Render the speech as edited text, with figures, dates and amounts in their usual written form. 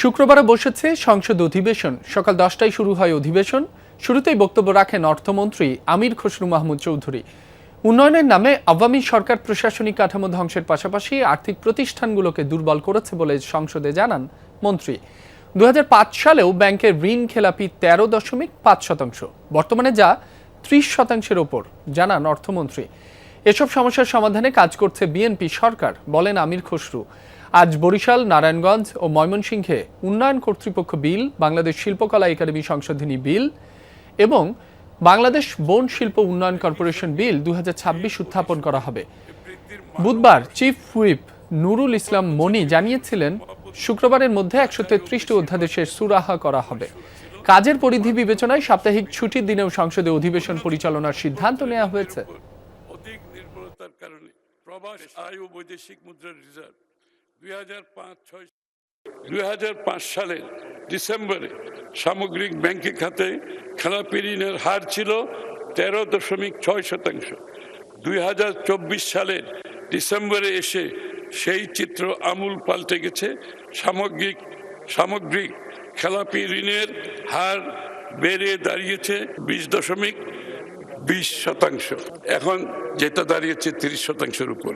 শুক্রবারে বসেছে সংসদ অধিবেশন। সকাল 10টায় শুরু হয় অধিবেশন। শুরুতেই বক্তব্য রাখেন অর্থমন্ত্রী আমির খসরু মাহমুদ চৌধুরী। উন্নয়নের নামে আওয়ামী সরকার প্রশাসনিক কাঠামো ধ্বংসের পাশাপাশি আর্থিক প্রতিষ্ঠানগুলোকে দুর্বল করেছে বলে সংসদে জানান মন্ত্রী। 2005 সালেও ব্যাংকের ঋণ খেলাপি 13.5%, বর্তমানে যা 30%-এর ওপর, জানান অর্থমন্ত্রী। এসব সমস্যার সমাধানে কাজ করছে বিএনপি সরকার, বলেন আমির খসরু। আজ বরিশাল, নারায়ণগঞ্জ ও ময়মনসিংহে উন্নয়ন কর্তৃপক্ষ বিল, বাংলাদেশ শিল্পকলা একাডেমি সংশোধনী বিল এবং বাংলাদেশ বন শিল্প উন্নয়ন কর্পোরেশন বিল 2026 উত্থাপন করা হবে। বুধবার চিফ হুইপ নুরুল ইসলাম মনি জানিয়েছিলেন, শুক্রবারের মধ্যে 133টি অধ্যাদেশের সুরাহা করা হবে। কাজের পরিধি বিবেচনায় সাপ্তাহিক ছুটির দিনেও সংসদে অধিবেশন পরিচালনার সিদ্ধান্ত নেওয়া হয়েছে। অধিক নির্ভরতার কারণে প্রবাস আয় ও বৈদেশিক মুদ্রার রিজার্ভ 2005 সালের ডিসেম্বরে সামগ্রিক ব্যাংকিং খাতে খেলাপি ঋণের হার ছিল 13.6%। 2024 সালের ডিসেম্বরে এসে সেই চিত্র আমূল পাল্টে গেছে। সামগ্রিক খেলাপি ঋণের হার বেড়ে দাঁড়িয়েছে 20.20%। এখন যেটা দাঁড়িয়েছে 30%-এর উপর।